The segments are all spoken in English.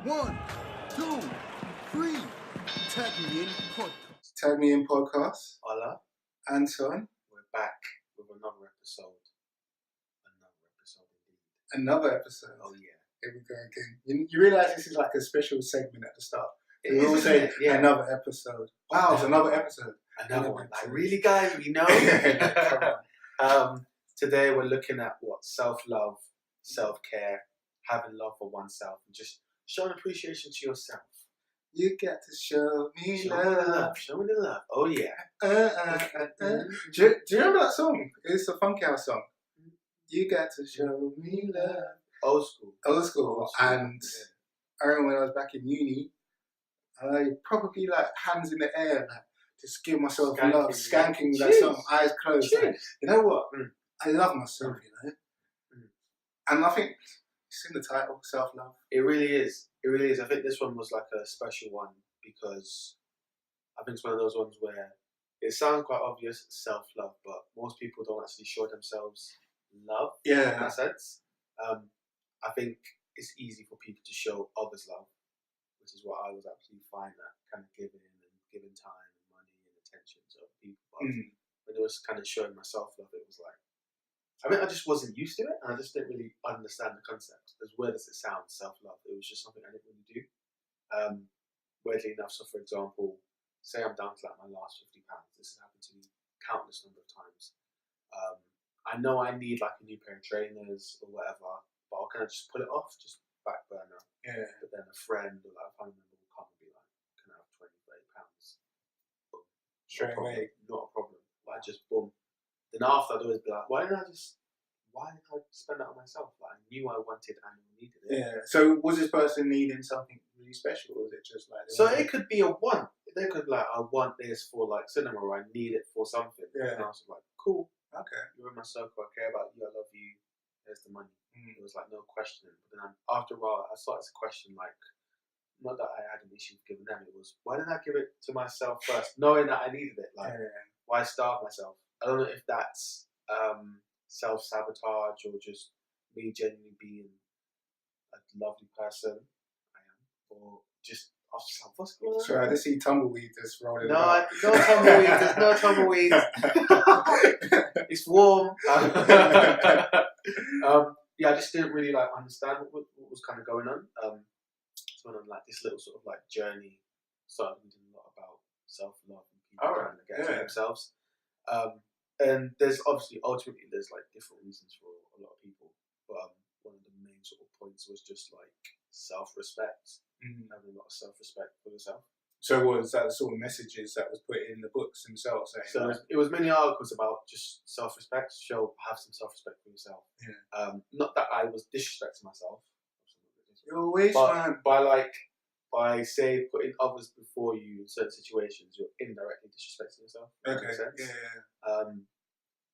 1, 2, 3. Tag me in podcast. Tag me in podcast. Ola, Anton. we're back with another episode. Indeed. Another episode. Oh yeah. Here we go again. You realise this is like a special segment at the start. It We is, always isn't say it? Yeah. another episode. Wow, there's another episode. Another one. Like, really, guys, we know. Come on. Today we're looking at what self-love, self-care, having love for oneself, and just showing appreciation to yourself. You get to show me Show me the love. love. Show me the love. Oh yeah. Do you remember that song? It's a Funky House song. You get to show me love. Old school. Old school. And I remember when I was back in uni, I probably like hands in the air, like just give myself love, skanking with that song, eyes closed. Like, you know what? I love myself, you know. And I think it's in the title, self-love. It really is. It really is. I think this one was like a special one because I think it's one of those ones where it sounds quite obvious, self-love, but most people don't actually show themselves love in that sense. I think it's easy for people to show others love, which is what I was absolutely fine at, kind of giving time and money and attention to other people. But when it was kind of showing myself love, it was like, I mean, I just wasn't used to it, and I just didn't really understand the concept. As weird as it sounds, self-love, it was just something I didn't really do. Weirdly enough, so for example, say I'm down to like my last £50. This has happened to me countless number of times. I know I need like a new pair of trainers or whatever, but I'll kind of just put it off, just back burner. Yeah. But then a friend or like a family member will come and be like, can I have £20, £30? Boom. Straight away. Not a problem. Like just boom. Then after I'd always be like, why didn't I spend that on myself? Like I knew I wanted and needed it. Yeah. So was this person needing something really special, or was it just like? So it could be a want. They could like, I want this for like cinema, or I need it for something. Yeah. And I was like, cool. Okay. You're in my circle. I care about you. I love you. Here's the money. It was like no questioning. But then after a while, I started to question like, not that I had an issue with giving them. It was why didn't I give it to myself first, knowing that I needed it? Like, why starve myself? I don't know if that's self-sabotage or just me genuinely being a lovely person. I am, or just what's going on? Sorry, I just see tumbleweed just rolling. No tumbleweed. There's no tumbleweed. It's warm. Yeah, I just didn't really like understand what was kind of going on. So when I'm like this little sort of like journey, started reading a lot about self-love and people trying to get to themselves. And there's obviously ultimately there's like different reasons for a lot of people, but one of the main sort of points was just like self-respect, having a lot of self-respect for yourself. So was that the sort of messages that was put in the books themselves? So it was many articles about just self-respect, have some self-respect for yourself. Yeah. Not that I was disrespecting myself. You're always man. By say putting others before you in certain situations, you're indirectly disrespecting yourself. Okay. Makes sense? Yeah.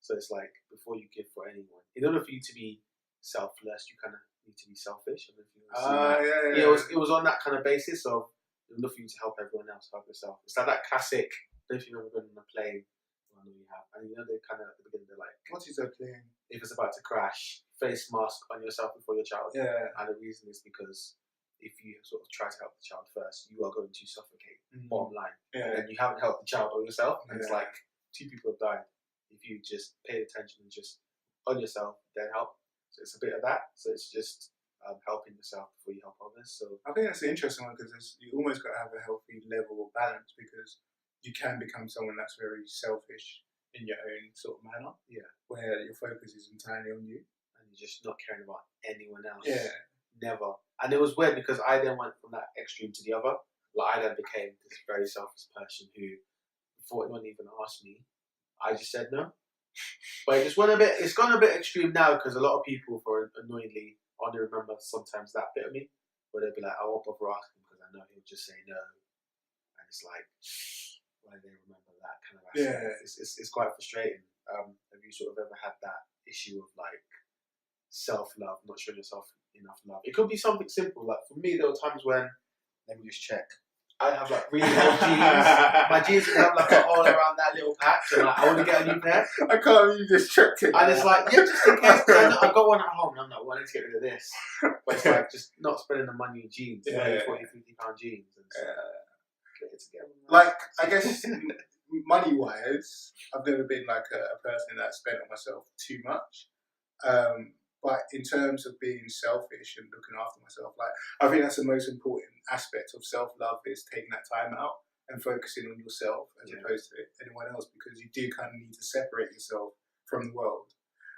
So it's like before you give for anyone, in order for you to be selfless, you kind of need to be selfish. Yeah. It was on that kind of basis of in order for you to help everyone else, help yourself. It's like that classic. I don't know if you've ever been on a plane. Well, I know you have. And you know they kind of at the beginning they're like, what is a plane? If it's about to crash, face mask on yourself before your child. Yeah. And the reason is because if you sort of try to help the child first, you are going to suffocate. Bottom line. Yeah. And you haven't helped the child or yourself. And it's like 2 people have died. If you just pay attention and just on yourself, then help. So it's a bit of that. So it's just helping yourself before you help others. So I think that's an interesting one because you almost got to have a healthy level of balance because you can become someone that's very selfish in your own sort of manner. Yeah. Where your focus is entirely on you. And you're just not caring about anyone else. Yeah. Never. And it was weird because I then went from that extreme to the other. Like I then became this very selfish person who, before anyone even asked me, I just said no. But it's gone a bit extreme now because a lot of people, for annoyingly, only remember sometimes that bit of me, where they'll be like, I won't bother asking because I know he'll just say no. And it's like, why do they remember that kind of aspect? Yeah. It's quite frustrating. Have you sort of ever had that issue of like self-love, not showing yourself enough love? It could be something simple. Like for me, there were times when, let me just check. I'd have like really old jeans. My jeans would have like a hole around that little patch, and like, I want to get a new pair. I can't believe you just tricked it. And it's like, yeah, just in case. I got one at home, and I'm like, well, I need to get rid of this. But it's like just not spending the money in jeans, £40, £50 jeans. And get it together. Like, I guess money-wise, I've never been like a person that spent on myself too much. But in terms of being selfish and looking after myself, like, I think that's the most important aspect of self-love, is taking that time out and focusing on yourself as opposed to anyone else, because you do kind of need to separate yourself from the world.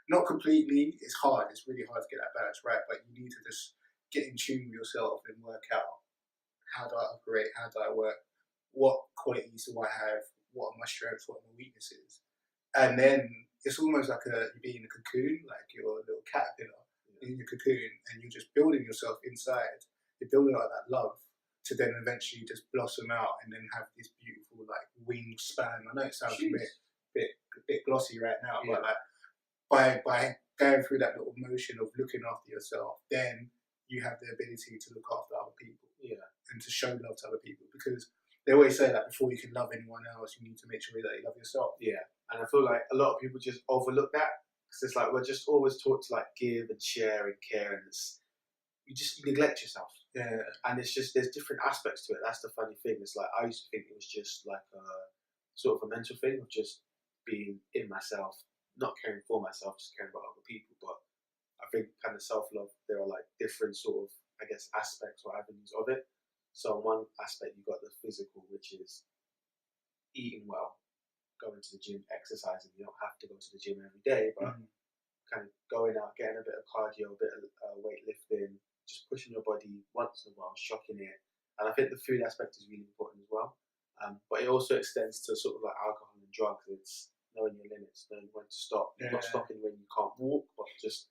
Not completely, it's hard, it's really hard to get that balance right, but you need to just get in tune with yourself and work out, how do I operate, how do I work, what qualities do I have, what are my strengths, what are my weaknesses. And then it's almost like you're being in a cocoon, like you're a little caterpillar in your cocoon, and you're just building yourself inside. You're building out that love to then eventually just blossom out and then have this beautiful like wingspan. I know it sounds a bit glossy right now, but like by going through that little motion of looking after yourself, then you have the ability to look after other people, and to show love to other people, because they always say that before you can love anyone else, you need to make sure that you love yourself. Yeah, and I feel like a lot of people just overlook that, because it's like we're just always taught to like give and share and care, and you neglect yourself. Yeah, and it's just, there's different aspects to it. That's the funny thing. It's like I used to think it was just like a sort of a mental thing of just being in myself, not caring for myself, just caring about other people. But I think kind of self-love, there are like different sort of, I guess, aspects or avenues of it. So on one aspect, you've got the physical, which is eating well, going to the gym, exercising. You don't have to go to the gym every day, but kind of going out, getting a bit of cardio, a bit of weightlifting, just pushing your body once in a while, shocking it. And I think the food aspect is really important as well. But it also extends to sort of like alcohol and drugs. It's knowing your limits, knowing when to stop. You're not stopping when you can't walk, but just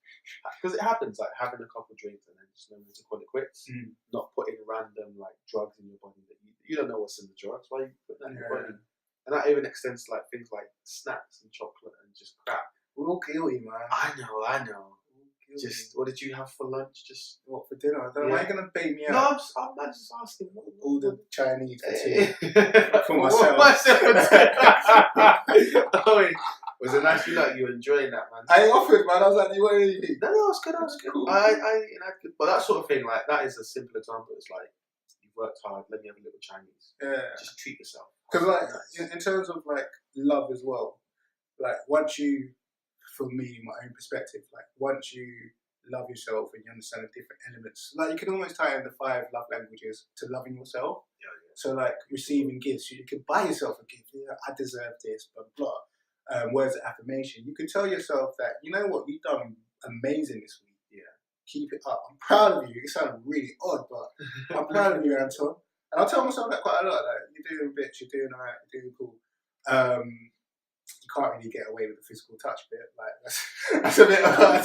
because it happens, like having a couple of drinks and then just knowing when to call it quits. Not putting random like drugs in your body that you don't know what's in the drugs. Why are you putting that in your body? And that even extends to like things like snacks and chocolate and just crap. We're all guilty, man. I know. Just, what did you have for lunch? Just what for dinner? Why are you gonna bait me out? No, I'm just asking. All the Chinese for tea. For myself. Was it nice? You were enjoying that, man. I offered, man. I was like, "You want anything?" No, it was good. Cool. But that sort of thing, like that is a simple example. It's like you've worked hard. Let me have a little Chinese. Yeah. Just treat yourself. Because like in terms of like love as well, like once you, for me, my own perspective, like once you love yourself and you understand the different elements, like you can almost tie in the 5 love languages to loving yourself. So like receiving gifts, you can buy yourself a gift. Yeah, I deserve this, blah blah. Words of affirmation. You can tell yourself that, you know what, you've done amazing this week. Yeah, keep it up. I'm proud of you. It sounds really odd, but I'm proud of you, Anton. And I tell myself that quite a lot. Like, you're doing bits, you're doing alright, you're doing cool. You can't really get away with the physical touch bit. Like that's a bit hard.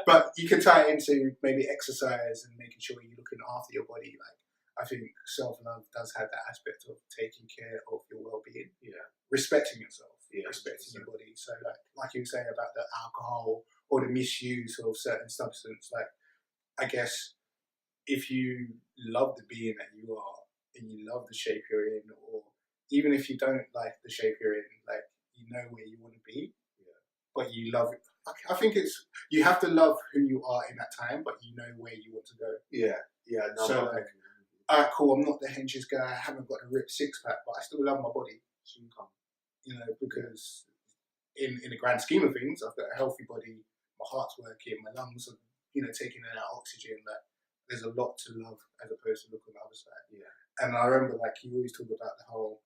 But you can tie it into maybe exercise and making sure you're looking after your body. Like, I think self-love does have that aspect of taking care of your well-being. Yeah. Respecting yourself. Yeah. Respecting your body. So like you were saying about the alcohol or the misuse of certain substance, like I guess if you love the being that you are and you love the shape you're in, or even if you don't like the shape you're in, like you know where you want to be, but you love it. I think it's, you have to love who you are in that time, but you know where you want to go. Yeah. No, so like, alright, cool, I'm not the henches guy, I haven't got a ripped six-pack, but I still love my body. You know, because in the grand scheme of things, I've got a healthy body, my heart's working, my lungs are, you know, taking in that oxygen. That there's a lot to love as opposed to look on the other side. Yeah. And I remember, like, you always talk about the whole,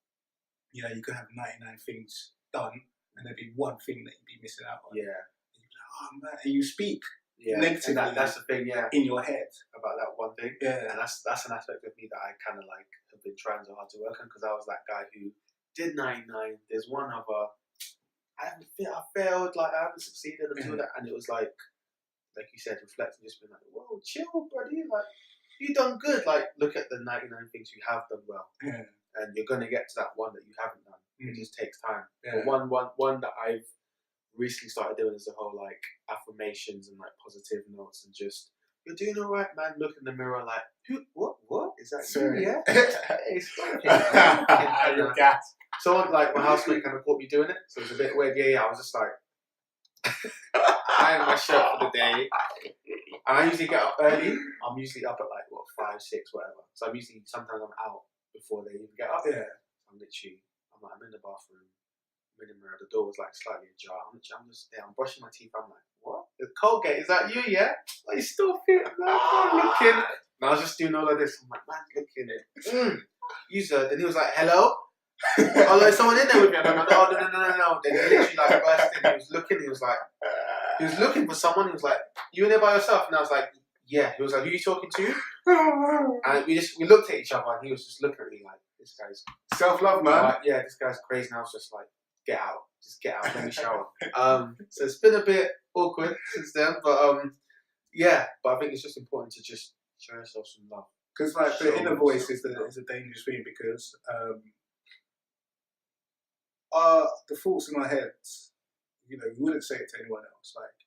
you know, you could have 99 things done and there'd be one thing that you'd be missing out on. Yeah. And you'd be like, oh man, and you speak negatively. That's the thing, in your head about that one thing. Yeah. And that's an aspect of me that I kind of like have been trying so hard to work on, because I was that guy who did 99. There's one other. I failed. Like I haven't succeeded until that, and it was like you said, reflecting, just being like, whoa, chill, buddy. Like you done good. Like look at the 99 things you have done well, and you're gonna get to that one that you haven't done. It just takes time. But one that I've recently started doing is the whole like affirmations and like positive notes, and just, you're doing all right, man. Look in the mirror, like, what is that Sorry. you? Yeah. Hey, stop You're gas. Someone like my housemate kind of caught me doing it, so it was a bit weird. Yeah. I was just like, I had my shirt for the day. And I usually get up early. I'm usually up at like 5, 6, whatever. So I'm usually sometimes I'm out before they even get up. Yeah. I'm in the bathroom. I'm in the mirror. The door was like slightly ajar. I'm just there. I'm brushing my teeth. I'm like, what? The Colgate, is that you? Yeah. Like, you still feel looking. And I was just doing all of this. I'm like, man, looking at user. Then he was like, hello. Oh, there's someone in there with me. And I'm like, oh no. Then he literally like burst in. He was looking. He was looking for someone. He was like, you in there by yourself? And I was like, yeah. He was like, who are you talking to? And we looked at each other, and he was just looking at me like, this guy's self-love, man. like, yeah, this guy's crazy. And I was just like, get out, let me shower. So it's been a bit awkward since then, but yeah. But I think it's just important to just show yourself some love. Because like the inner voice is a dangerous thing, because the thoughts in our heads, you know, we wouldn't say it to anyone else. Like,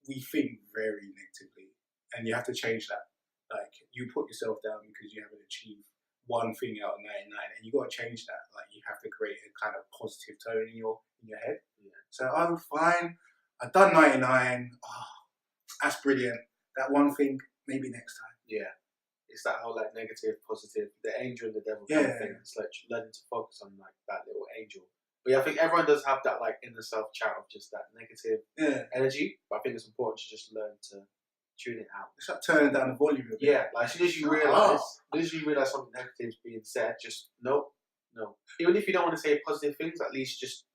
we think very negatively, and you have to change that. Like, you put yourself down because you haven't achieved one thing out of 99, and you got to change that. Like, you have to create a kind of positive tone in your head. Yeah. So, oh, fine, I've done 99. Oh, that's brilliant. That one thing, maybe next time. Yeah. It's that whole like negative, positive, the angel and the devil kind of thing. It's like learning to focus on like that little angel. But yeah, I think everyone does have that like inner self chat of just that negative energy. But I think it's important to just learn to tune it out. It's like turning down the volume a bit. Yeah, like as soon as you realise something negative is being said, just no. Even if you don't want to say positive things, at least just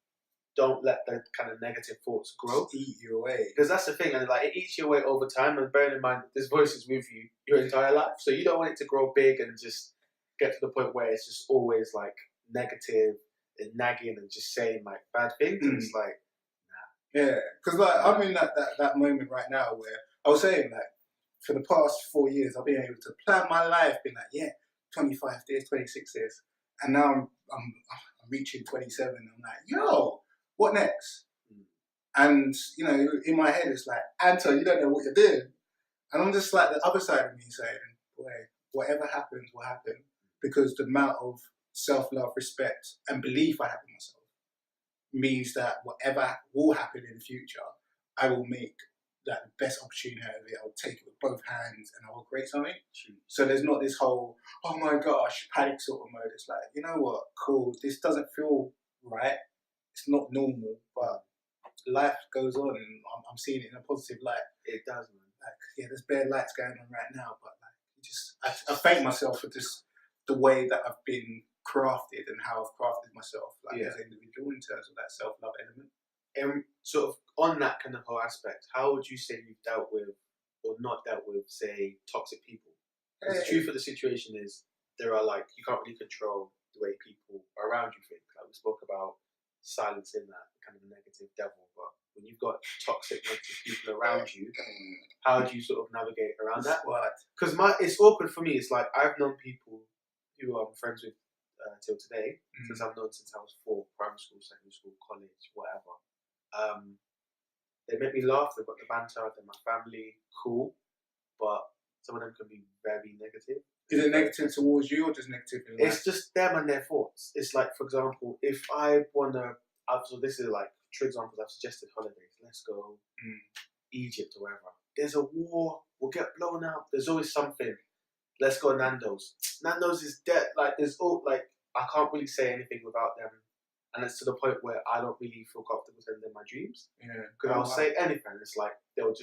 don't let the kind of negative thoughts grow. Just eat you away. Because that's the thing, and like it eats you away over time. And bearing in mind that this voice is with you your entire life, so you don't want it to grow big and just get to the point where it's just always like negative and nagging and just saying like bad things. And it's like, nah. Yeah, because like I'm in that moment right now where I was saying like for the past 4 years I've been able to plan my life, been like 25 this, 26 this, and now I'm reaching 27. I'm like, yo, what next? And you know, in my head it's like, Anton, you don't know what you're doing. And I'm just like the other side of me saying, boy, whatever happens will happen, because the amount of self-love, respect and belief I have in myself means that whatever will happen in the future, I will make that the best opportunity out of it. I'll take it with both hands and I'll create something. So there's not this whole, oh my gosh, panic sort of mode. It's like, you know what, cool, this doesn't feel right. It's not normal, but life goes on, and I'm seeing it in a positive light. It does, man. Like, yeah, there's bare lights going on right now, but like, I thank myself for just the way that I've been crafted and how I've crafted myself, like as an individual, in terms of that self-love element. And sort of on that kind of whole aspect, how would you say you've dealt with or not dealt with, say, toxic people? Because the truth of the situation is there are like, you can't really control the way people around you think. Like we spoke about silencing that kind of negative devil, but when you've got toxic negative people around you, how do you sort of navigate around that? Because it's awkward for me. It's like I've known people who I'm friends with till today, since I've known since I was 4, primary school, secondary school, college, whatever. They make me laugh, they've got the banter, they're my family, cool, but some of them can be very negative. Is it negative towards you or just negative in life? It's just them and their thoughts. It's like, for example, if I want to, so this is like, for example, I've suggested holidays, let's go Egypt or wherever. There's a war, we'll get blown up, there's always something. Let's go Nando's. Nando's is dead, like there's all, like, I can't really say anything without them. And it's to the point where I don't really feel comfortable telling them my dreams. Yeah. Because I'll say anything. It's like they'll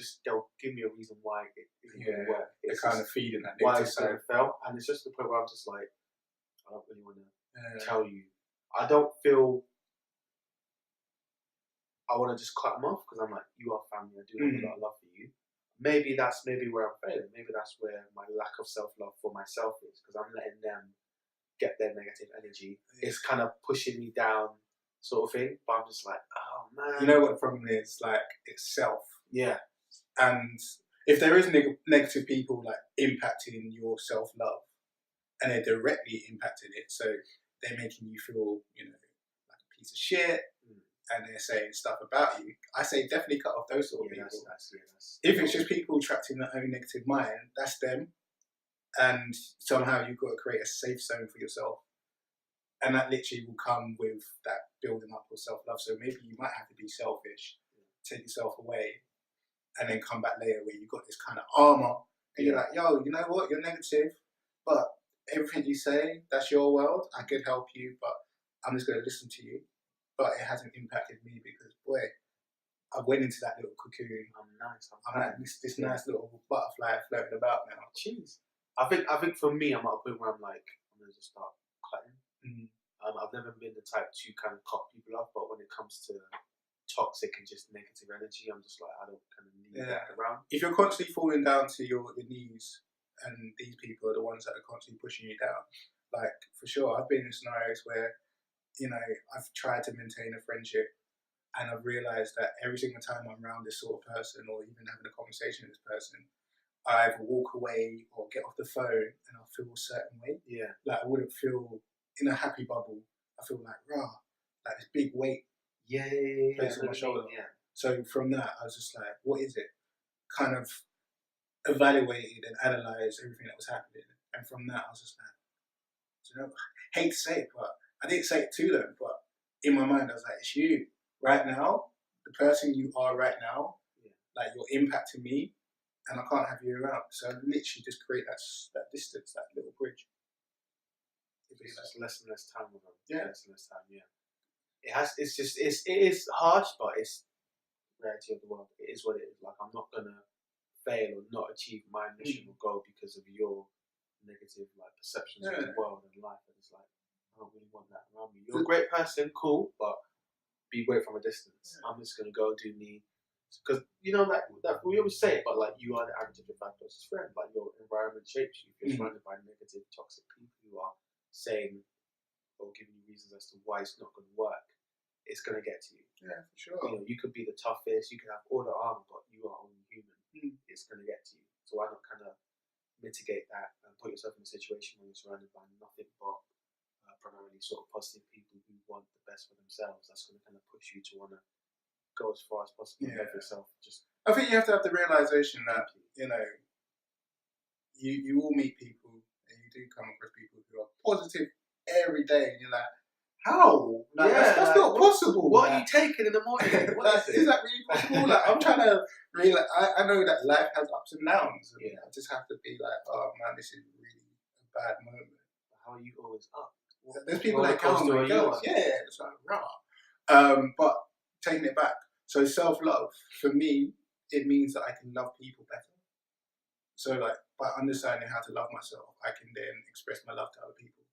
give me a reason why it isn't going to work. It's kind of feeding that why it's going to fail. And it's just the point where I'm just like, I don't really want to tell you. I don't feel I want to just cut them off, because I'm like, you are family. I do have a lot of love for you. Maybe that's where I'm failing. Maybe that's where my lack of self-love for myself is, because I'm letting them get their negative energy. It's kind of pushing me down, sort of thing. But I'm just like, oh man. You know what the problem is? Like, it's self. Yeah. And if there is negative people like impacting your self-love, and they're directly impacting it, so they're making you feel, you know, like a piece of shit, and they're saying stuff about you, I say definitely cut off those sort of people. If it's just people trapped in their own negative mind, that's them. and somehow you've got to create a safe zone for yourself. And that literally will come with that building up of self-love. So maybe you might have to be selfish, take yourself away, and then come back later where you've got this kind of armor, and you're like, yo, you know what, you're negative, but everything you say, that's your world, I could help you, but I'm just going to listen to you. But it hasn't impacted me because, boy, I went into that little cocoon. I'm like this nice little butterfly floating about now. Jeez. I think for me, I'm at a point where I'm like, I'm going to just start cutting. I've never been the type to kind of cut people off, but when it comes to toxic and just negative energy, I'm just like, I don't kind of need that around. If you're constantly falling down to your knees, and these people are the ones that are constantly pushing you down, like, for sure, I've been in scenarios where, you know, I've tried to maintain a friendship, and I've realised that every single time I'm around this sort of person, or even having a conversation with this person, I either walk away or get off the phone and I feel a certain way. Yeah. Like, I wouldn't feel in a happy bubble. I feel like, like this big weight placed on my shoulder. Yeah. So from that, I was just like, what is it? Kind of evaluated and analysed everything that was happening. And from that, I was just like, you know, I hate to say it, but I didn't say it to them, but in my mind, I was like, it's you. Right now, the person you are right now, like, you're impacting me, and I can't have you around. So I literally just create that distance, that little bridge. It's just less and less time with them. Yeah. Less and less time, yeah. It is harsh, but it's reality of the world. It is what it is. Like, I'm not gonna fail or not achieve my mission or goal because of your negative, like, perceptions of the world and life. And it's like, I don't really want that around me. You're a great person, cool, but be great from a distance. I'm just gonna go do me. Because, you know, that we always say it, but, like, you are the average of your bad person's friend. Like, your environment shapes you. If you're surrounded by negative, toxic people who are saying or giving you reasons as to why it's not going to work, it's going to get to you. Yeah, for sure. You know, you could be the toughest, you could have all the armor, but you are only human. It's going to get to you. So why not kind of mitigate that and put yourself in a situation where you're surrounded by nothing but primarily sort of positive people who want the best for themselves. That's going to kind of push you to want to go as far as possible for yourself. I think you have to have the realization that, you know, you will meet people and you do come across people who are positive every day, and you're like, how? Like, that's not possible. What are you taking in the morning? Is that really possible? Like, I'm trying to realize. I know that life has ups and downs. And I just have to be like, oh man, this is really a bad moment. How are you always up? There's people like, oh my god, it's like but taking it back. So self-love, for me, it means that I can love people better. So, like, by understanding how to love myself, I can then express my love to other people.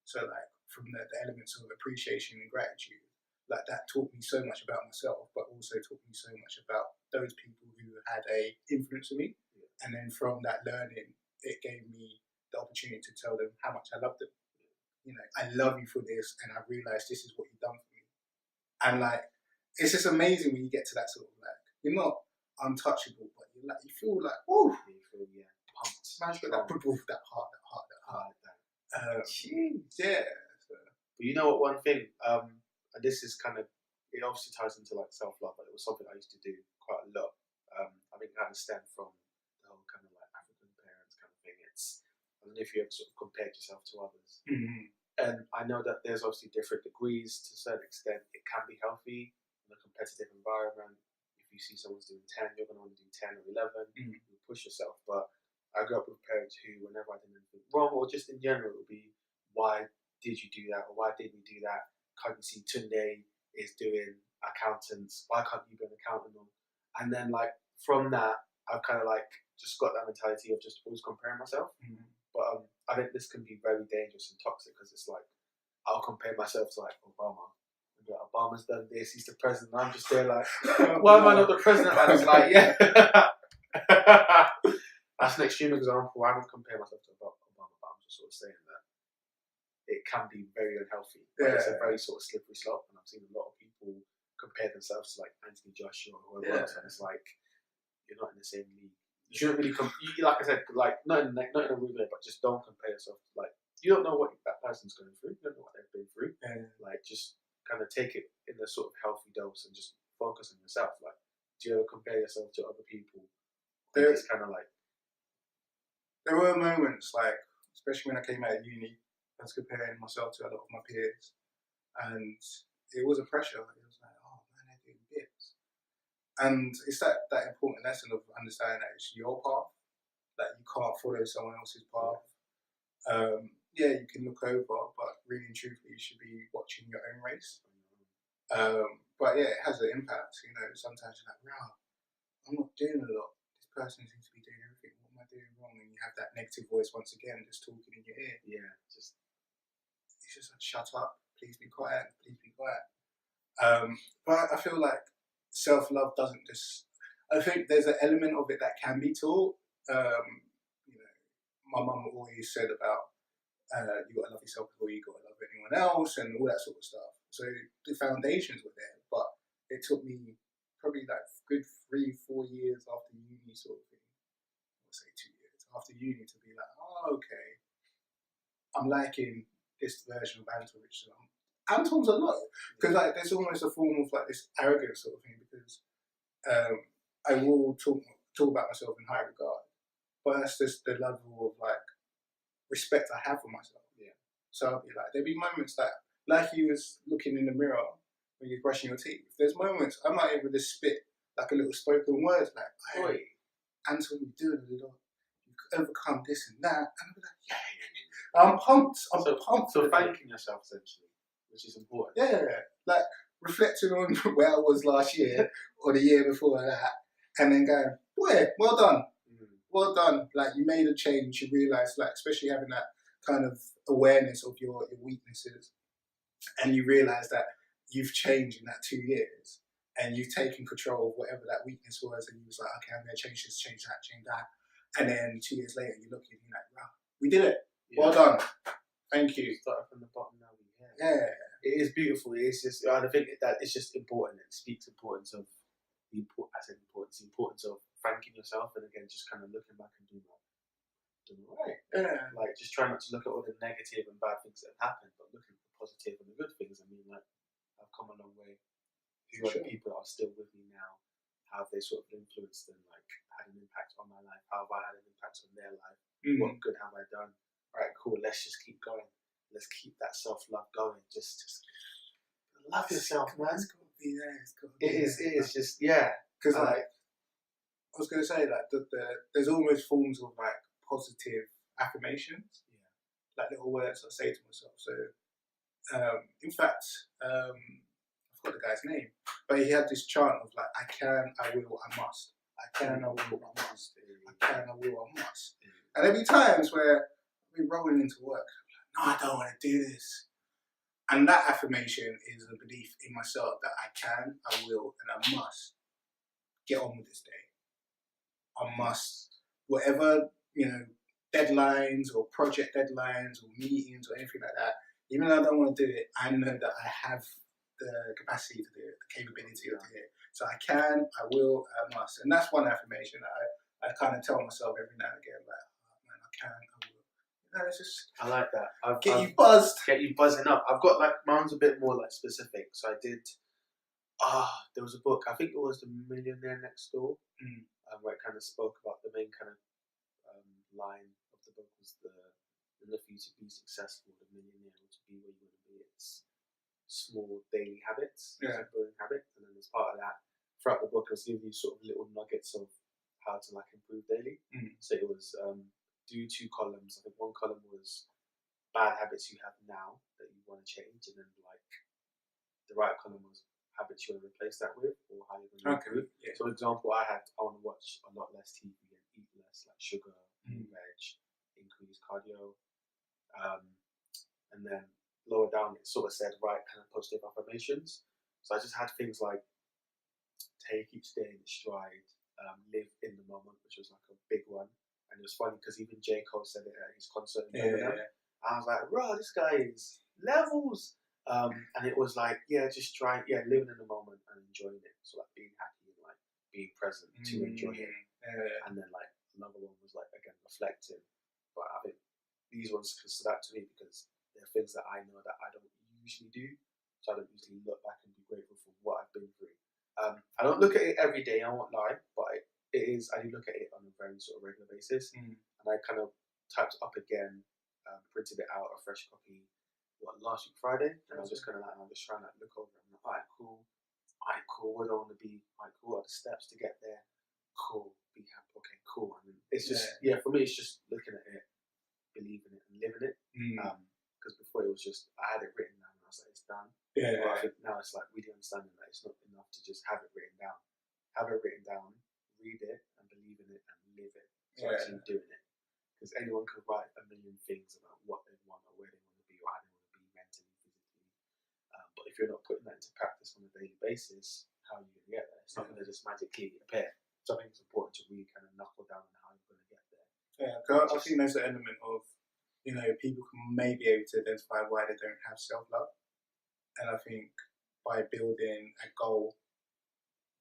So, like, from the elements of appreciation and gratitude, like, that taught me so much about myself, but also taught me so much about those people who had a influence on me. And then from that learning, it gave me the opportunity to tell them how much I loved them. You know, I love you for this, and I realised this is what you've done for me. And, like, it's just amazing when you get to that sort of, like, you're not untouchable, but you're like, you feel like, oh, you feel pumped. Man's got that heart. Jeez. Yeah. So. But you know what? One thing, and this is kind of, it obviously ties into like self-love, but it was something I used to do quite a lot. I think it kind of stemmed from the whole kind of like African parents kind of thing. It's, I don't know if you ever sort of compared yourself to others. And I know that there's obviously different degrees to a certain extent. It can be healthy in a competitive environment. If you see someone's doing 10, you're going to want to do 10 or 11. You push yourself. But I grew up with parents who, whenever I did anything wrong, or just in general, it would be, why did you do that? Or why did we do that? Can't you see Tunde is doing accountants? Why can't you be an accountant? And then, like, from that, I've kind of like just got that mentality of just always comparing myself. But I think this can be very dangerous and toxic, because it's like, I'll compare myself to like Obama. And like, Obama's done this, he's the president. I'm just there like, why am I not the president? And it's like, that's an extreme example. I haven't compared myself to Obama, but I'm just sort of saying that it can be very unhealthy. It's a very sort of slippery slope, and I've seen a lot of people compare themselves to like Anthony Joshua or whoever else, and it's like, you're not in the same league. You shouldn't really like I said, like not in a rude way, but just don't compare yourself. Like, you don't know what that person's going through. You don't know what they've been through. Like, just kind of take it in a sort of healthy dose and just focus on yourself. Like, do you ever compare yourself to other people? It's kind of like, there were moments like, especially when I came out of uni, I was comparing myself to a lot of my peers, and it was a pressure. It was like, oh man, they're doing bits, and it's that important lesson of understanding that it's your path, that you can't follow someone else's path. Yeah, you can look over, but really and truthfully, you should be watching your own race. But yeah, it has an impact. You know, sometimes you're like, wow, I'm not doing a lot. This person seems to be doing everything. What am I doing wrong? And you have that negative voice once again, just talking in your ear. Yeah, it's just like, shut up. Please be quiet. Please be quiet. But I feel like self-love doesn't just. I think there's an element of it that can be taught. You know, my mum always said about you got to love yourself before you got to love anyone else, and all that sort of stuff. So the foundations were there, but it took me probably like good 3-4 years after uni, sort of thing. I'll say 2 years after uni to be like, oh, okay, I'm liking this version of Anton, which Anton's a lot, because like there's almost a form of like this arrogance sort of thing, because I will talk about myself in high regard, but that's just the level of like respect I have for myself. Yeah. So I'll be like, there'll be moments that, like you was looking in the mirror when you're brushing your teeth. There's moments I might even just spit like a little spoken words, like, hey, Anton, you're doing a lot. You could overcome this and that. And I'll be like, yeah. I'm pumped. I'm pumped. So thanking yourself essentially, which is important. Yeah, like reflecting on where I was last year or the year before that, and then going, boy, well done. Well done. Like you made a change. You realise, like, especially having that kind of awareness of your weaknesses, and you realise that you've changed in that 2 years, and you've taken control of whatever that weakness was, and you was like, okay, I'm going to change this, change that, and then 2 years later, you look and you're like, wow, we did it. Yeah. Well done. Thank you. Started from the bottom now. Yeah. It is beautiful. It's just, I think that it's just important. It speaks importance of the importance of thanking yourself, and again, just kind of looking back and doing right. Yeah. Like, just try not to look at all the negative and bad things that have happened, but looking at the positive and the good things. I mean, like, I've come a long way. Who are the people that are still with me now? How have they sort of influenced and like had an impact on my life? How have I had an impact on their life? What good have I done? All right, cool. Let's just keep going. Let's keep that self-love going. Just love yourself, man. It's got to be there. It is just, yeah. Because like, I was going to say like there's almost forms of like positive affirmations, like little words I say to myself. So, in fact, I forgot the guy's name, but he had this chant of like, I can, I will, I must. I can, I will, I must. I can, I will, I must. And there'll be times where we're rolling into work. No, I don't want to do this. And that affirmation is a belief in myself that I can, I will, and I must get on with this day. I must, whatever, deadlines or project deadlines or meetings or anything like that, even though I don't want to do it, I know that I have the capacity to do it, the capability to do it. So I can, I will, I must. And that's one affirmation that I kind of tell myself every now and again, like, oh, man, I can, I will. It's just, I like that. Get you buzzed. Get you buzzing up. I've got like, mine's a bit more like specific. So I did, there was a book, I think it was The Millionaire Next Door, where it kind of spoke about the main kind of line of the book was enough for you to be successful, the millionaire, or to be where you want to be. It's small daily habits, building habits, and then as part of that, throughout the book, I was giving you sort of little nuggets of how to like improve daily. So it was do 2 columns. I think one column was bad habits you have now that you want to change, and then like the right column was habits you want to replace that with, or how you're going to improve. Yeah. So, for example, I want to watch a lot less TV and eat less like sugar, veg, increase cardio, and then lower down it sort of said right kind of positive affirmations. So I just had things like take each day in stride, live in the moment, which was like a big one. And it was funny because even J. Cole said it at his concert in Birmingham. I was like, "Bro, this guy is levels." And it was like, just try, living in the moment and enjoying it. So like being happy and like being present to enjoy it. And then like another one was like, again, reflecting. But I think these ones stood out to me because they're things that I know that I don't usually do. So I don't usually look back and be grateful for what I've been through. I don't look at it every day, I won't lie, but I do look at it on a very sort of regular basis. and I kind of typed it up again, printed it out, a fresh copy, last week Friday, and I was just kind of like, I'm just trying to look over it. I'm like, alright, cool, where do I want to be? Alright, cool, what are the steps to get there? Cool, be happy, okay, cool. And it's just, for me, it's just looking at it, believing it, and living it. Because before it was just, I had it written down, and I was like, it's done. Yeah. But I think now it's like really understanding that it's not enough to just have it written down. Have it written down, read it, and believe in it, and live it. So actually doing it. Because anyone could write a million things about what they want or where they want to be or how they want to be mentally, physically. But if you're not putting that into practice on a daily basis, how are you going to get there? It's not going to just magically appear. So I think it's important to really kind of knuckle down on how you're going to get there. Yeah, because I think there's an element of, people can maybe able to identify why they don't have self-love. And I think by building a goal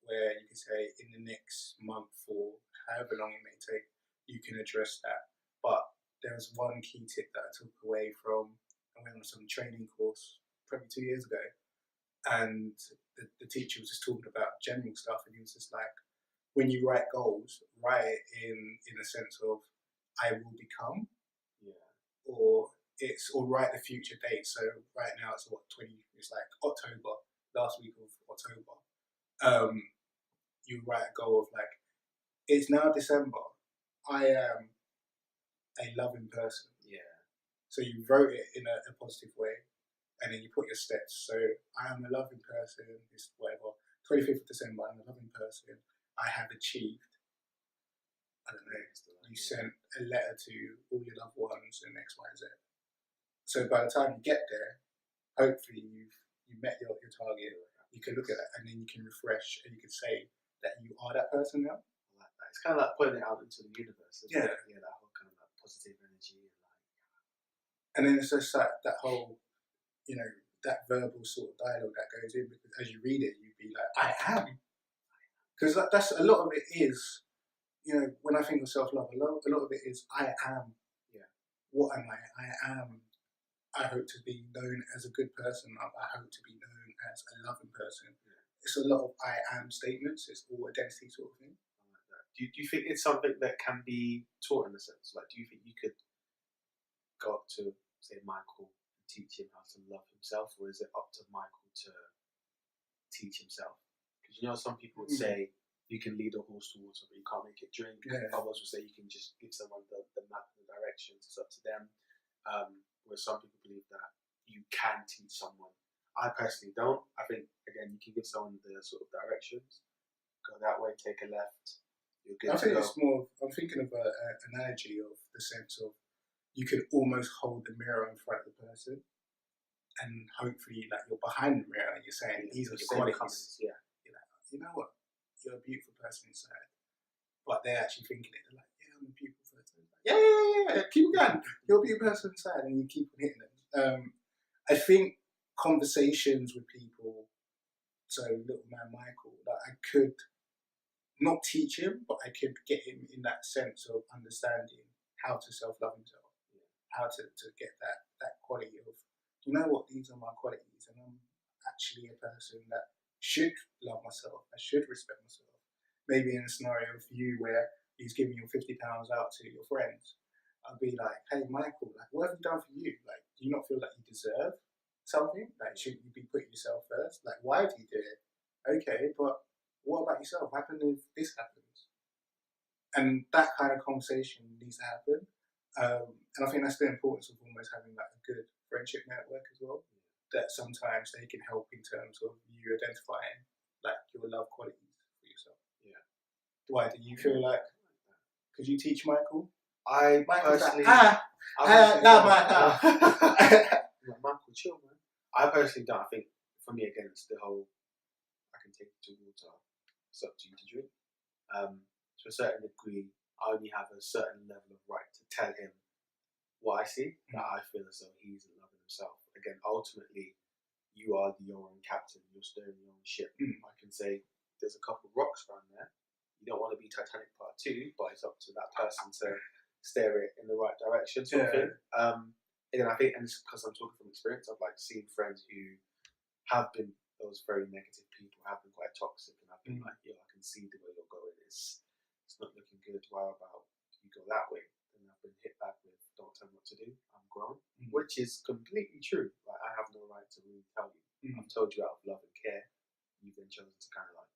where you can say in the next month or however long it may take, you can address that. But there was one key tip that I took away from, I went on some training course probably 2 years ago, and the teacher was just talking about general stuff, and he was just like, when you write goals, write it in a sense of I will become, or write the future date. So right now it's it's like October, last week of October. You write a goal of like, it's now December. I am a loving person. Yeah. So you wrote it in a positive way, and then you put your steps. So I am a loving person. This whatever. 25th of December. I'm a loving person. I have achieved. I don't know. You sent a letter to all your loved ones and X, Y, Z. So by the time you get there, hopefully you met your target. You can look at that, and then you can refresh, and you can say that you are that person now. I like that. It's kind of like putting it out into the universe. Yeah. That whole kind of like positive energy. And then it's just that whole, that verbal sort of dialogue that goes in, because as you read it, you'd be like, I am. Because that's a lot of it is, when I think of self-love, a lot of it is I am. Yeah. What am I? I am. I hope to be known as a good person. I hope to be known as a loving person. Yeah. It's a lot of I am statements. It's all identity sort of thing. I like that. Do you think it's something that can be taught in a sense? Like, do you think you could go up to, say, Michael and teach him how to love himself, or is it up to Michael to teach himself? Because some people would say you can lead a horse to water, but you can't make it drink. Yeah. Others would say you can just give someone the map and the directions. It's up to them. Whereas some people believe that you can teach someone. I personally don't. I think, again, you can give someone the sort of directions. Go that way, take a left. You're good to go. It's more, I'm thinking of an analogy of the sense of you can almost hold the mirror in front of the person, and hopefully like you're behind the mirror and you're saying, these are your qualities. Yeah. You're like, you know what? You're a beautiful person inside. But they're actually thinking it. They're like, yeah, I'm a beautiful person. Like, yeah, keep going. You're a beautiful person inside, and you keep on hitting them. I think conversations with people, so little man Michael, that I could not teach him, but I could get him in that sense of understanding how to self-love himself, how to get that quality of, you know what, these are my qualities, and I'm actually a person that should love myself, I should respect myself. Maybe in a scenario of you where he's giving you £50 out to your friends, I'll be like, hey Michael, like, what have you done for you? Like, do you not feel like you deserve something? Like, shouldn't you be putting yourself first? Like, why do you do it? Okay, but what about yourself? What happens if this happens? And that kind of conversation needs to happen. And I think that's the importance of almost having like a good friendship network as well. That sometimes they can help in terms of you identifying like your love qualities for yourself. Yeah. Why do you feel like? Could you teach Michael? Michael, chill, man. I personally don't. I think for me, again, it's the whole I can take you to water. It's up to you to drink. To a certain degree, I only have a certain level of right to tell him what I see, that I feel as though he's in love with himself. Again, ultimately, you are your own captain. You're steering your own ship. I can say there's a couple of rocks around there. You don't want to be Titanic Part 2, but it's up to that person to steer it in the right direction, sort of thing. Again, I think, and it's because I'm talking from experience, I've like seen friends who have been those very negative people, have been quite toxic, and I've been like, I can see the way you're going. It's not looking good. Why about you go that way? And I've been hit back with, "Don't tell me what to do. I'm grown," which is completely true. Like I have no right to really tell you. I've told you out of love and care. You've then chosen to kind of like,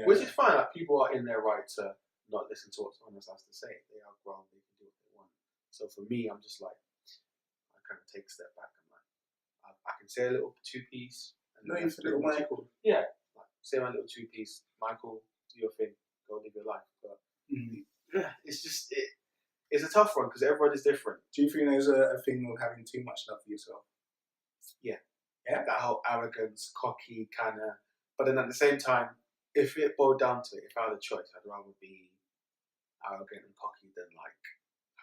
which is fine. Like people are in their right to not listen to what someone else has to say. They are grown. They can do what they want. So for me, I'm just like, I kind of take a step back and like, I can say a little two-piece. No, you said little Michael. Yeah, like say my little two-piece. Michael, do your thing. Go live your life. But yeah, it's just it's a tough one because everyone is different. Do you think there's a thing of having too much love for yourself? Yeah. Yeah. That whole arrogance, cocky kind of. But then at the same time, if it boiled down to it, if I had a choice, I'd rather be arrogant and cocky than like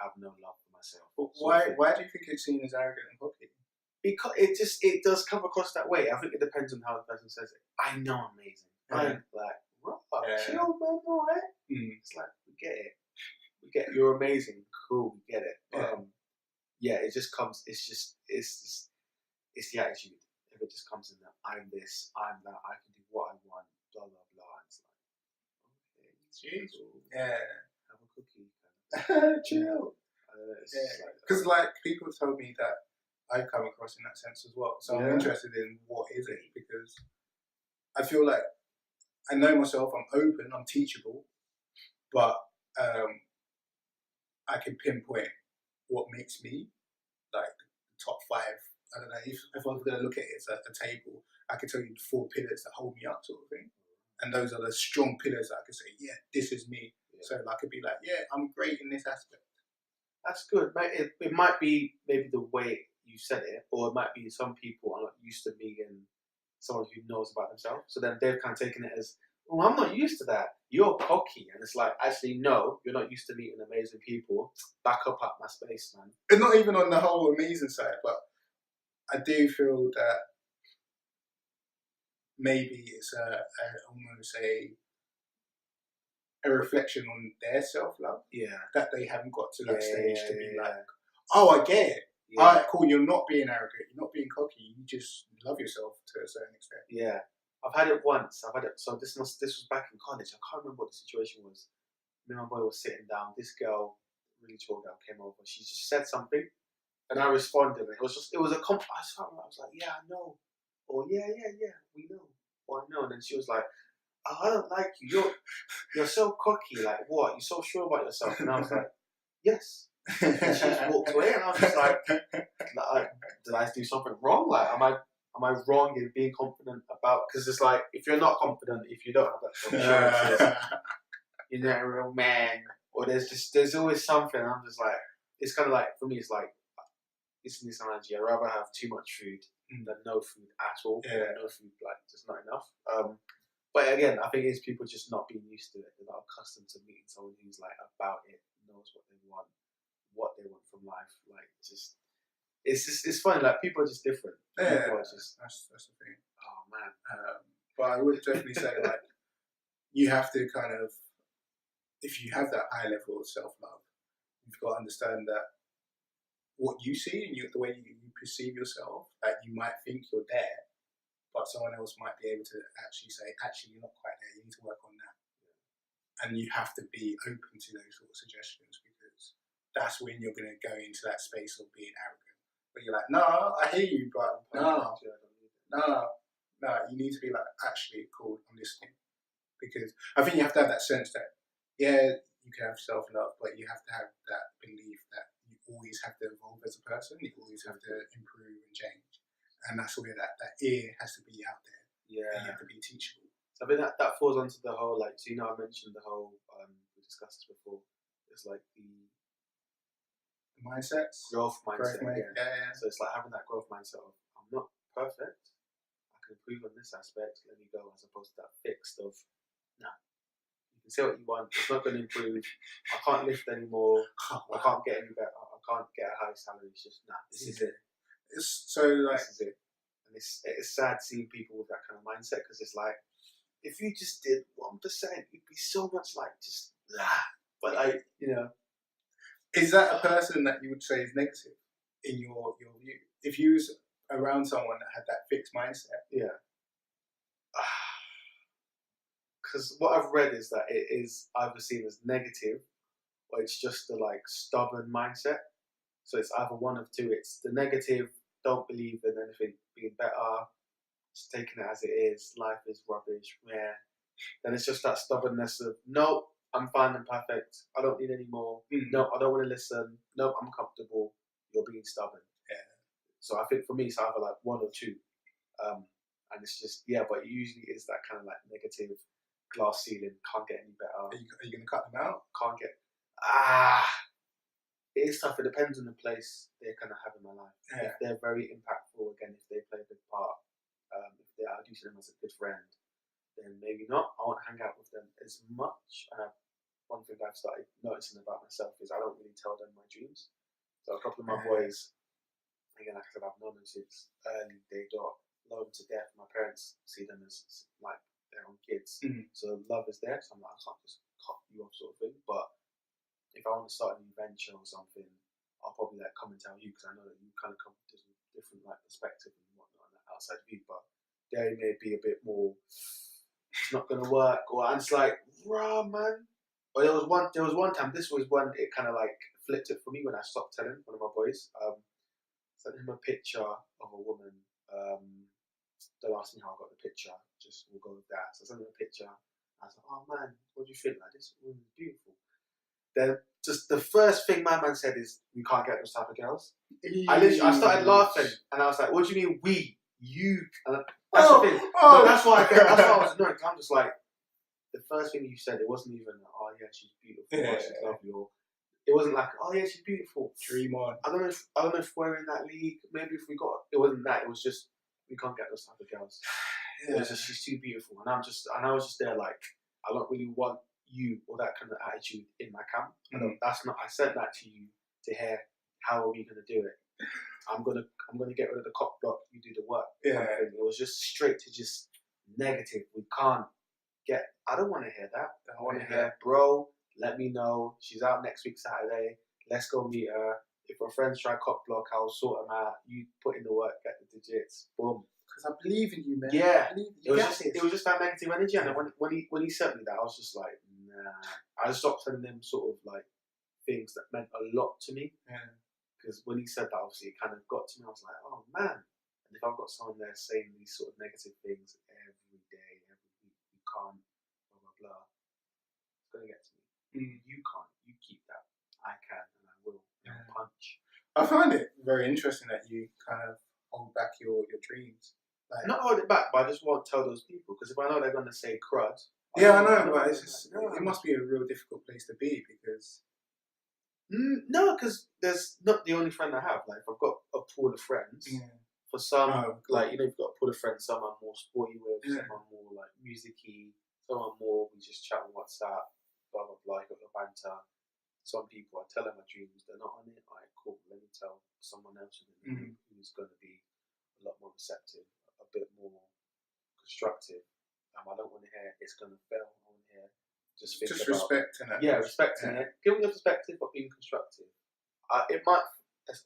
have no love for myself. But why do you think it's seen as arrogant and cocky? Because it does come across that way. I think it depends on how the person says it. I know I'm amazing. I'm like, chill, man, alright. It's like we get it. You're amazing. Cool, we get it. But it just comes. It's the attitude. If it just comes in that I'm this, I'm that, I can do what I want, blah blah blah. It's like, okay, cool. Have a cookie. Chill. Because like people told me that I come across in that sense as well. So I'm interested in what is it, because I feel like I know myself. I'm open. I'm teachable, but I can pinpoint what makes me like the top 5. I don't know, if I was going to look at it as a table, I could tell you the 4 pillars that hold me up, sort of thing. And those are the strong pillars that I could say, yeah, this is me. Yeah. So I could be like, yeah, I'm great in this aspect. That's good. It might be maybe the way you said it, or it might be some people are not used to being someone who knows about themselves. So then they've kind of taken it as, oh, I'm not used to that. You're cocky. And it's like, actually, no, you're not used to meeting amazing people. Back up at my space, man. And not even on the whole amazing side, but I do feel that maybe it's almost a reflection on their self-love. Yeah. That they haven't got to that stage to be like, oh, I get it. Yeah. All right, cool. You're not being arrogant. You're not being cocky. You just love yourself to a certain extent. Yeah. I've had it once. So this was back in college. I can't remember what the situation was. Me and my boy was sitting down. This girl, really tall girl, came over. She just said something. And I responded. It was a compliment. I was like, yeah, I know. Or yeah, we know. Or I know. And then she was like, oh, I don't like you. You're so cocky. Like what? You're so sure about yourself. And I was like, yes. And she just walked away, and I was just like, did I do something wrong? Like, am I wrong in being confident about? Because it's like, if you're not confident, if you don't have that assurance, you're not a real man. Or there's always something. I'm just like, it's kind of like, for me, it's like, it's in this analogy, I'd rather have too much food than no food at all. Yeah. No food, like, just not enough. But again, I think it's people just not being used to it. They're not accustomed to meeting someone who's like about it, knows what they want from life. Like, it's funny. Like, people are just different. Yeah, that's the thing. Oh man. But I would definitely say, like, you have to kind of, if you have that high level of self-love, you've got to understand that what you see and the way you perceive yourself, like, you might think you're there, but someone else might be able to actually say, actually, you're not quite there. You need to work on that. And you have to be open to those sort of suggestions, because that's when you're going to go into that space of being arrogant. But you're like, no, I hear you, but no, you need to be like, actually, cool, I'm listening. Because I think you have to have that sense that, yeah, you can have self-love, but you have to have that belief that you always have to evolve as a person. You always have to improve and change. And that's where that ear has to be out there. Yeah. And you have to be teachable. So I think that falls onto the whole, like, so, I mentioned the whole, we discussed this before, it's like the mindsets? Growth mindset. Yeah. So it's like having that growth mindset of, I'm not perfect, I can improve on this aspect, let me go, as opposed to that fixed of, no. You can say what you want, it's not going to improve, I can't lift anymore, I can't get any better, I can't get a high salary, it's just, this is it. It's so like, this is it. And it's sad seeing people with that kind of mindset, because it's like, if you just did 1%, you'd be so much like just but like, is that a person that you would say is negative in your view? If you was around someone that had that fixed mindset, because what I've read is that it is either seen as negative, but it's just the like stubborn mindset. So it's either one of two. It's the negative, don't believe in anything being better, just taking it as it is, life is rubbish, yeah. Then it's just that stubbornness of, no, I'm fine and perfect, I don't need any more, no, I don't want to listen, no, I'm comfortable, you're being stubborn. Yeah. So I think for me, it's either like one or two. And it's just, but it usually is that kind of like negative glass ceiling, can't get any better. Are you going to cut them out? Can't get, it is tough. It depends on the place they're kind of have in my life. Yeah. If they're very impactful, again, if they play a big part, if I do see them as a good friend, then maybe not. I won't hang out with them as much. One thing I've started noticing about myself is I don't really tell them my dreams. So a couple of my boys, again, like I said, I've known them since early day dot, love them to death. My parents see them as like their own kids. So love is there. So I'm like, I can't just cut you off sort of thing. But if I want to start a new venture or something, I'll probably like come and tell you, because I know that you kind of come with a different like perspective and whatnot on that outside view. But they may be a bit more, it's not gonna work, or and it's like, rah man. But there was one time, this was one, it kind of like flipped it for me when I stopped telling one of my boys. Sent him a picture of a woman. Don't ask me how I got the picture, just we'll go with that. So I sent him a picture. I was like, oh man, what do you think? Like, this woman's beautiful. Then just the first thing my man said is, we can't get those type of girls. I started laughing, and I was like, what do you mean we? You? And that's the thing. But that's why I was annoyed. I'm just like, the first thing you said, it wasn't even, oh yeah, she's beautiful, or she's lovely, or it wasn't like, oh yeah, she's beautiful. Dream on. I don't know if we're in that league. Maybe if we got, it wasn't that. It was just, we can't get those type of girls. It was just, she's too beautiful, and I was just there like, I don't really want you or that kind of attitude in my camp. I sent that to you to hear, how are we gonna do it? I'm gonna get rid of the cock block, you do the work. It was just straight to just negative. We can't get, I don't want to hear that. I want to hear, bro, let me know, she's out next week Saturday, let's go meet her. If our friends try cock block, I'll sort them out. You put in the work, get the digits, boom. Because I believe in you, man. Yeah, it was just that negative energy, and when he sent me that, I was just like, nah. I stopped sending them sort of like things that meant a lot to me. Because when he said that, obviously it kind of got to me. I was like, oh man. And if I've got someone there saying these sort of negative things every day, every week, you can't, blah blah blah, it's gonna get to me. You can't. You keep that. I can, and I will. Punch. I find it very interesting that you kind of hold back your dreams. Like, not hold it back, but I just won't tell those people, because if I know they're gonna say crud. I know, but it's just, it must be a real difficult place to be, because. No, because there's not the only friend I have. Like, I've got a pool of friends. For some, like, you know, you've got a pool of friends. Some I'm more sporty with, some are more like musicy, some are more, we just chat on WhatsApp, blah blah blah, got the banter. Some people, I tell them my dreams, they're not on it. Alright, cool, let me tell someone else who's going to be a lot more receptive, a bit more constructive. I don't want to hear it's going to fail. I want to hear just respecting it. Yeah, respecting it. Giving your perspective, but being constructive. It might, as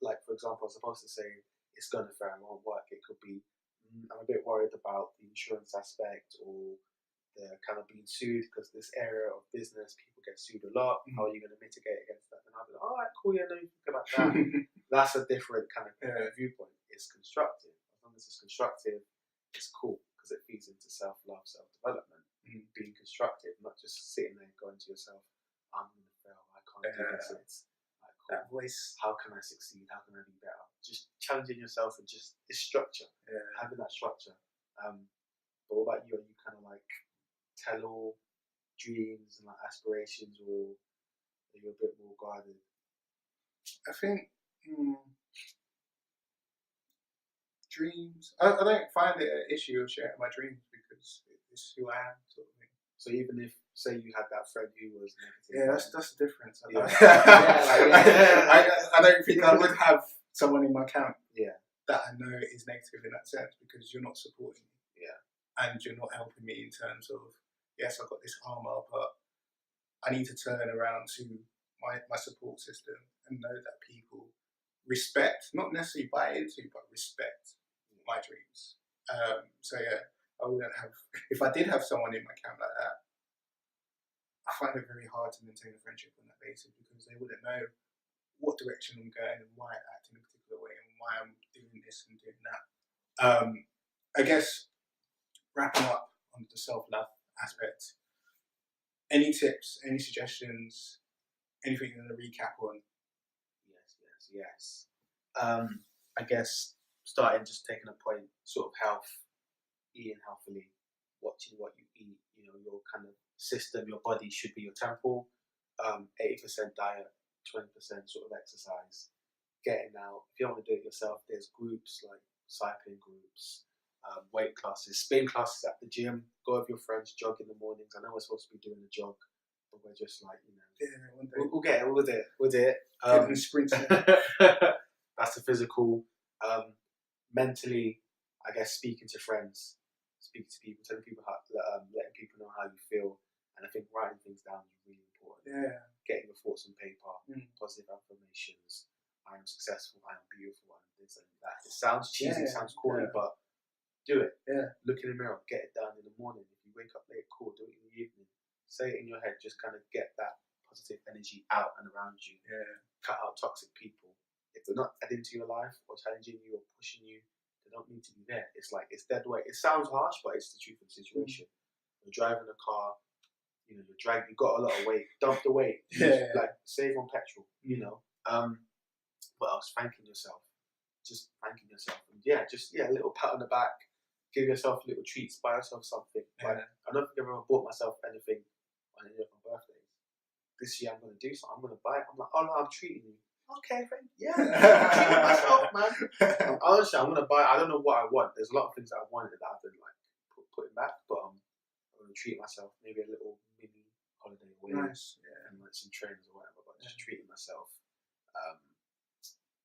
like for example, as opposed to saying it's going to fail and won't work, it could be, I'm a bit worried about the insurance aspect, or the kind of being sued, because this area of business, people get sued a lot. How are you going to mitigate against that? And I'll be like, all right, cool, yeah, no, you think about that. That's a different kind of viewpoint. It's constructive. As long as it's constructive, it's cool, because it feeds into self-love, self-development. Being constructive, not just sitting there going to yourself, I'm going to fail, I can't do this. It's like, cool. That voice, how can I succeed? How can I be better? Just challenging yourself, and just this structure, having that structure. But what about you? Are you kind of like tell all dreams and like aspirations, or are you a bit more guarded? I think dreams. I don't find it an issue of sharing my dreams, because it's who I am, sort of thing. So even if, say, you had that friend who was negative, that's the difference. I don't think I would have someone in my camp that I know is negative in that sense, because you're not supporting me. And you're not helping me in terms of, yes, I've got this armour, but I need to turn around to my support system and know that people respect, not necessarily buy into, but respect my dreams. So yeah, I wouldn't have, if I did have someone in my camp like that, I find it very hard to maintain a friendship on that basis because they wouldn't know what direction I'm going and why I act in a particular way and why I'm doing this and doing that. I guess wrapping up on the self-love aspect, any tips, any suggestions, anything you want to recap on? Yes. I guess starting just taking a point, sort of health, eating healthily, watching what you eat, your kind of system, your body should be your temple. 80% diet, 20% sort of exercise, getting out. If you don't want to do it yourself, there's groups like cycling groups, weight classes, spin classes at the gym. Go with your friends, jog in the mornings. I know we're supposed to be doing a jog, but we're just like, we'll get it, we'll do it. Sprint. That's the physical. Mentally, I guess speaking to friends, speaking to people, telling people letting people know how you feel, and I think writing things down is really important. Yeah. Getting your thoughts on paper, positive affirmations. I am successful. I am beautiful. I am this and that. It sounds cheesy, it sounds corny, but do it. Yeah. Look in the mirror. Get it done in the morning. If you wake up late, cool. Do it in the evening. Say it in your head. Just kind of get that positive energy out and around you. Yeah. Cut out toxic people. If they're not adding to your life or challenging you or pushing you, they don't need to be there. It's like it's dead weight. It sounds harsh, but it's the truth of the situation. You're driving a car, you're dragging. You've got a lot of weight. Dump the weight. Like save on petrol. What else? Thanking yourself. Just thanking yourself. And a little pat on the back. Give yourself little treats. Buy yourself something. Like, I don't think I've ever bought myself anything on any of my birthdays. This year I'm going to do something. I'm going to buy it. I'm like, oh no, I'm treating you. Okay, friend. Yeah, I'm treating myself, man. Honestly, I'm going to buy. I don't know what I want. There's a lot of things that I wanted that I've been like putting back, but I'm going to treat myself. Maybe a little mini holiday away, nice, and like some trainers or whatever. But just treating myself.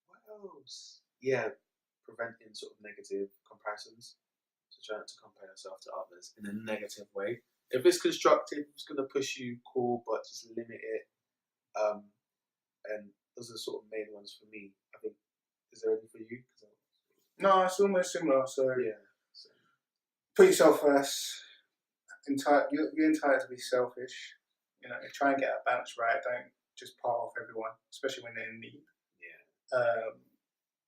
What else? Yeah, preventing sort of negative comparisons. So trying not to compare yourself to others in a negative way. If it's constructive, it's going to push you, cool, but just limit it. And those are the sort of main ones for me. I think. Is there anything for you? No, it's almost similar. So So. Put yourself first. You're entitled to be selfish. Try and get that balance right. Don't just part off everyone, especially when they're in need. Yeah.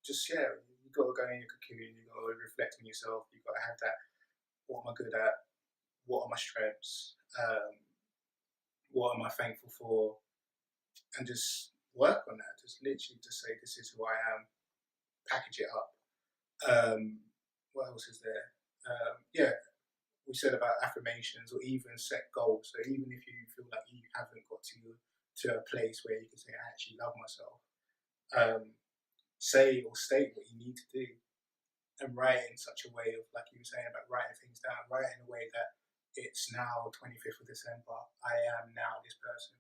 You got to go in your cocoon. You got to reflect on yourself. You got to have that. What am I good at? What are my strengths? What am I thankful for? And just work on that. Just literally just say, this is who I am. Package it up. What else is there? We said about affirmations or even set goals. So even if you feel like you haven't got to a place where you can say, I actually love myself, say or state what you need to do and write it in such a way of, like you were saying about writing things down, write it in a way that it's now 25th of December, I am now this person.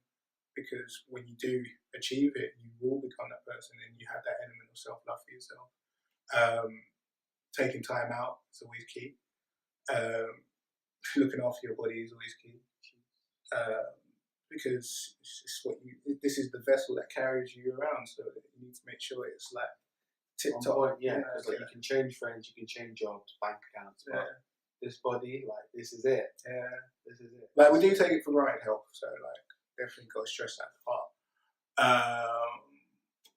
Because when you do achieve it, you will become that person and you have that element of self-love for yourself. Taking time out is always key. Looking after your body is always key. Because it's this is the vessel that carries you around, so you need to make sure it's like tip-top. Because you can change friends, you can change jobs, bank accounts, but this body, like, this is it. Yeah. This is it. Like, we do take it for granted health, so, like, definitely got to stress that part.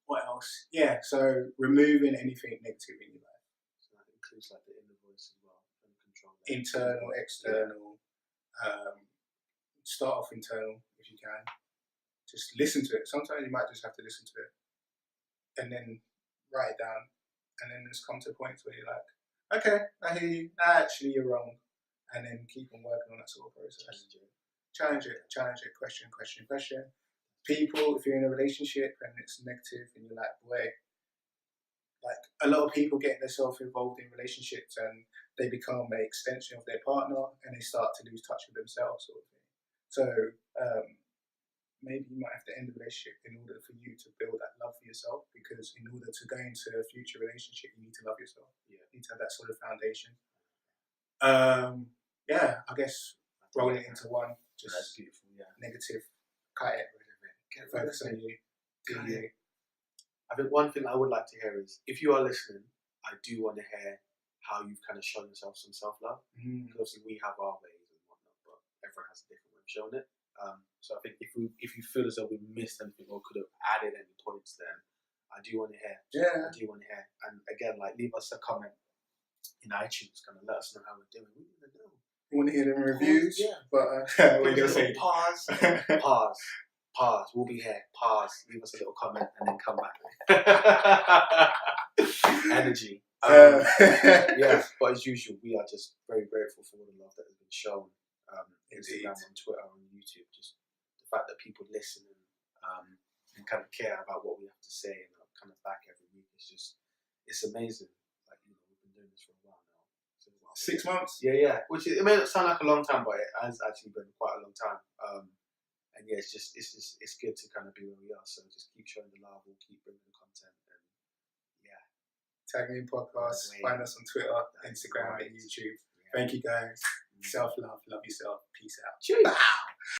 What else? Yeah, so removing anything negative in your life. So that includes like the inner voice as well, and control that. Internal, external. Start off internal if you can. Just listen to it. Sometimes you might just have to listen to it, and then write it down, and then just come to points where you're like, okay, I hear you. Nah, actually, you're wrong, and then keep on working on that sort of process. Challenge it. Question. People, if you're in a relationship and it's negative and you're like, boy, like a lot of people get themselves involved in relationships and they become an extension of their partner and they start to lose touch with themselves, sort of thing. So maybe you might have to end the relationship in order for you to build that love for yourself, because in order to go into a future relationship, you need to love yourself. You need to have that sort of foundation. I guess roll it into one. Just that's beautiful. Yeah. Negative, cut it. Focus on you. Do you. I think one thing I would like to hear is, if you are listening, I do want to hear how you've kind of shown yourself some self-love. Because obviously we have our ways and whatnot, but everyone has a different way of showing it. So I think if you feel as though we missed anything or could have added any points, then I do want to hear. Yeah. I do want to hear. And again, like, leave us a comment in iTunes, kind of let us know how we're doing. We want to know. You want to hear them reviews? Yeah. But what are you gonna say? Pause. Pause. We'll be here. Pause. Leave us a little comment and then come back. Energy. Yeah, but as usual, we are just very grateful for all the love that has been shown. Instagram, on Twitter, on YouTube. Just the fact that people listen and kind of care about what we have to say and kind of back every week. It's amazing. Like, we've been doing this for a while now. 6 months? Yeah. Which it may not sound like a long time, but it has actually been quite a long time. And yeah, it's good to kind of be where we are. So just keep showing the love. We'll keep bringing the content. And yeah. Tag Me Podcast. Find us on Twitter, Instagram, and YouTube. Thank you guys. Self-love. Love yourself. Peace out. Cheers.